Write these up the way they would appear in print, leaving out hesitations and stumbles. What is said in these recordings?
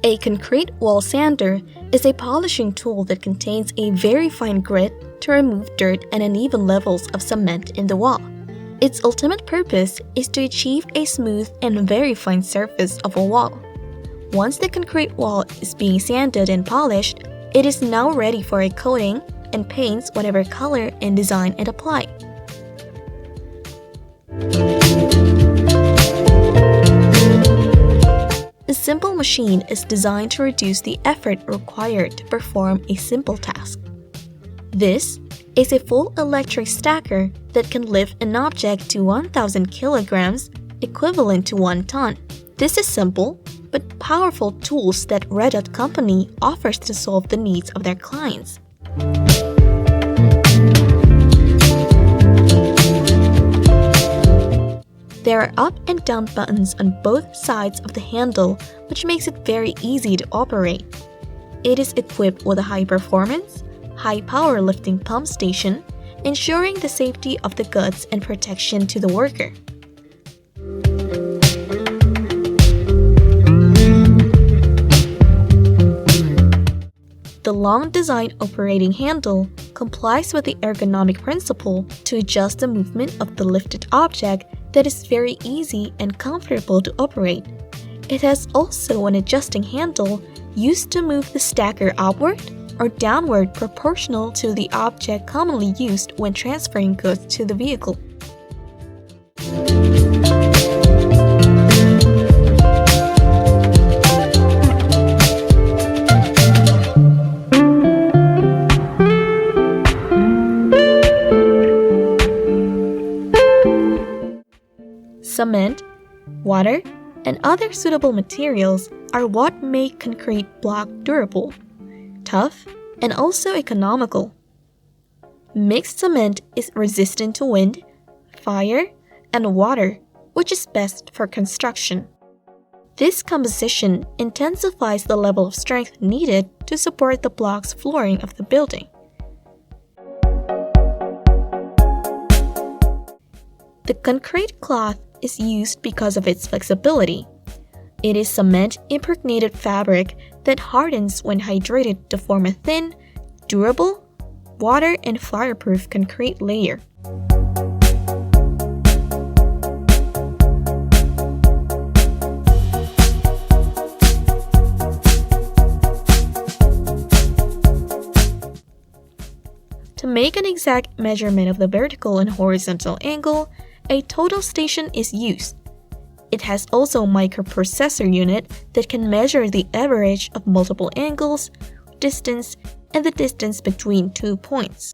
A concrete wall sander is a polishing tool that contains a very fine grit to remove dirt and uneven levels of cement in the wall. Its ultimate purpose is to achieve a smooth and very fine surface of a wall. Once the concrete wall is being sanded and polished, it is now ready for a coating and paints whatever color and design it applies. A simple machine is designed to reduce the effort required to perform a simple task. This is a full electric stacker that can lift an object to 1,000 kilograms, equivalent to 1 ton. This is simple but powerful tools that REDDOT company offers to solve the needs of their clients. There are up and down buttons on both sides of the handle, which makes it very easy to operate. It is equipped with a high-performance, high-power lifting pump station, ensuring the safety of the goods and protection to the worker. The long design operating handle complies with the ergonomic principle to adjust the movement of the lifted object that is very easy and comfortable to operate. It has also an adjusting handle used to move the stacker upward or downward proportional to the object commonly used when transferring goods to the vehicle. Cement, water, and other suitable materials are what make concrete block durable, tough, and also economical. Mixed cement is resistant to wind, fire, and water, which is best for construction. This composition intensifies the level of strength needed to support the block's flooring of the building. The concrete cloth is used because of its flexibility. It is cement-impregnated fabric that hardens when hydrated to form a thin, durable, water and fireproof concrete layer. To make an exact measurement of the vertical and horizontal angle, a total station is used. It has also a microprocessor unit that can measure the average of multiple angles, distance, and the distance between 2 points.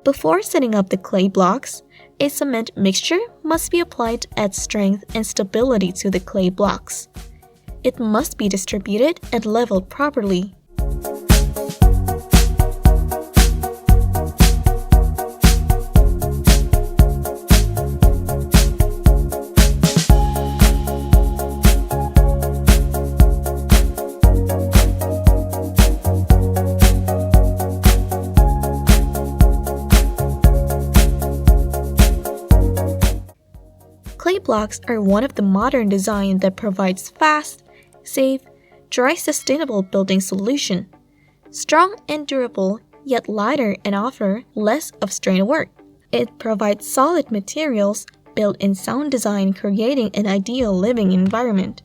Before setting up the clay blocks, a cement mixture must be applied to add strength and stability to the clay blocks. It must be distributed and leveled properly. Clay blocks are one of the modern design that provides fast, safe, dry sustainable building solution. Strong and durable, yet lighter and offer less of strain work. It provides solid materials, built-in sound design creating an ideal living environment.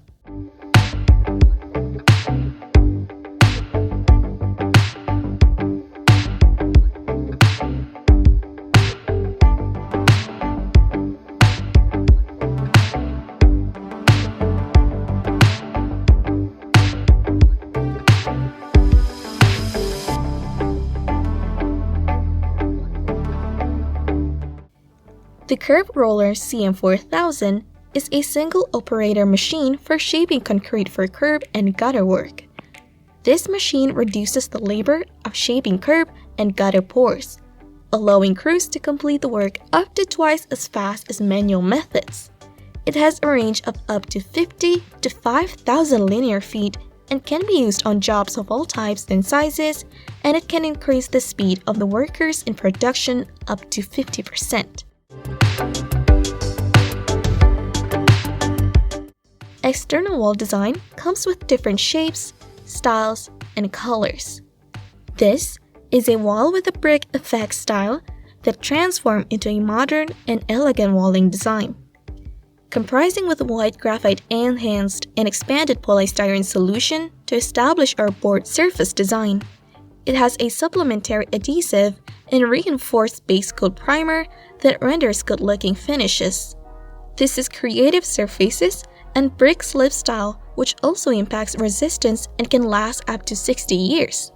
The Curve Roller CM4000 is a single-operator machine for shaping concrete for curb and gutter work. This machine reduces the labor of shaping curb and gutter pours, allowing crews to complete the work up to twice as fast as manual methods. It has a range of up to 50 to 5,000 linear feet and can be used on jobs of all types and sizes, and it can increase the speed of the workers in production up to 50%. External wall design comes with different shapes, styles, and colors. This is a wall with a brick effect style that transforms into a modern and elegant walling design. Comprising with white graphite enhanced and expanded polystyrene solution to establish our board surface design. It has a supplementary adhesive and reinforced base coat primer that renders good-looking finishes. This is creative surfaces and brick slip style, which also impacts resistance and can last up to 60 years.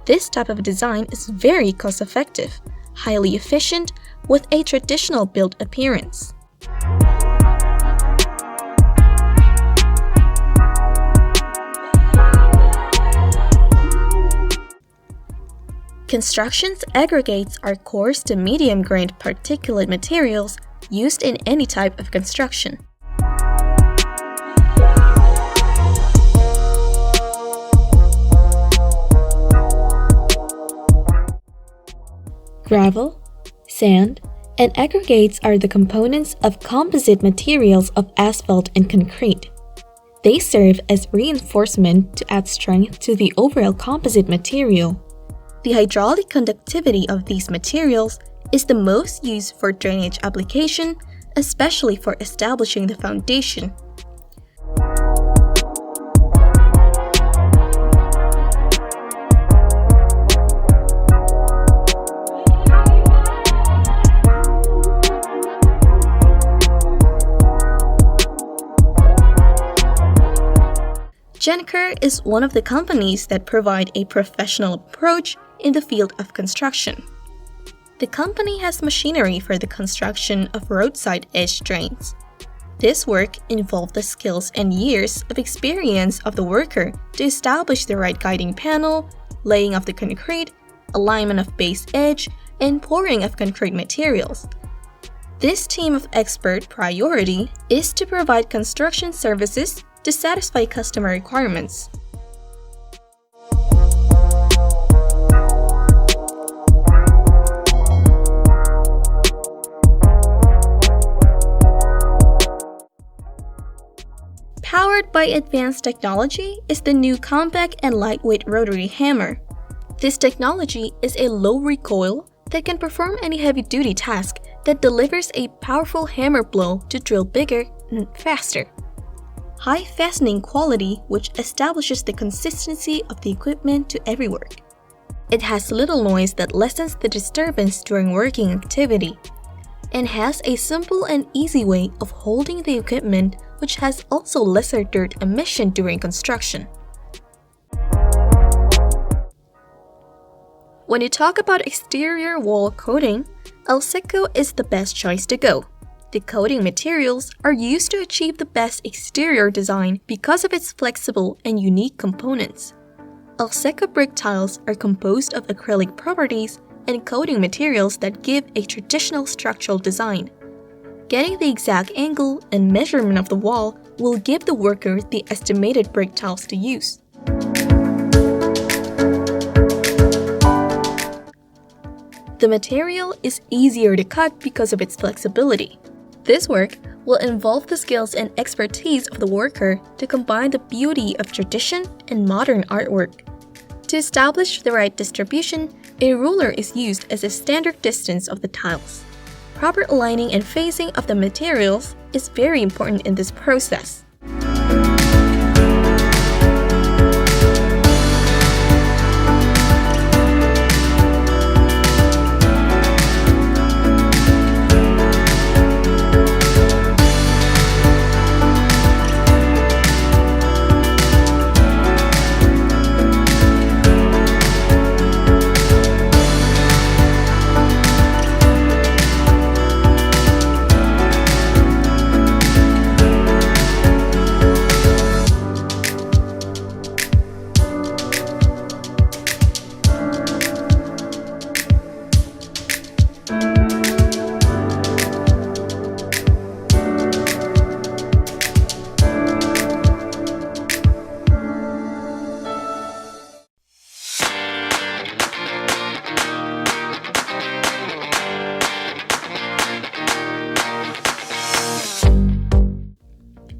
This type of design is very cost-effective, highly efficient, with a traditional build appearance. Construction's aggregates are coarse to medium-grained particulate materials used in any type of construction. Gravel, sand, and aggregates are the components of composite materials of asphalt and concrete. They serve as reinforcement to add strength to the overall composite material. The hydraulic conductivity of these materials is the most used for drainage application, especially for establishing the foundation. GENCUR is one of the companies that provide a professional approach in the field of construction. The company has machinery for the construction of roadside edge drains. This work involved the skills and years of experience of the worker to establish the right guiding panel, laying of the concrete, alignment of base edge, and pouring of concrete materials. This team of expert priority is to provide construction services to satisfy customer requirements. Powered by advanced technology is the new compact and lightweight rotary hammer. This technology is a low recoil that can perform any heavy-duty task that delivers a powerful hammer blow to drill bigger and faster. High fastening quality, which establishes the consistency of the equipment to every work. It has little noise that lessens the disturbance during working activity, and has a simple and easy way of holding the equipment, which has also lesser dirt emission during construction. When you talk about exterior wall coating, ALSECCO is the best choice to go. The coating materials are used to achieve the best exterior design because of its flexible and unique components. ALSECCO brick tiles are composed of acrylic properties and coating materials that give a traditional structural design. Getting the exact angle and measurement of the wall will give the worker the estimated brick tiles to use. The material is easier to cut because of its flexibility. This work will involve the skills and expertise of the worker to combine the beauty of tradition and modern artwork. To establish the right distribution, a ruler is used as a standard distance of the tiles. Proper aligning and phasing of the materials is very important in this process.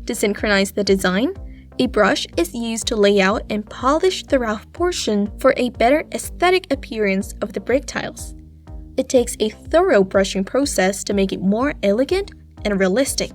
To synchronize the design, a brush is used to lay out and polish the rough portion for a better aesthetic appearance of the brick tiles. It takes a thorough brushing process to make it more elegant and realistic.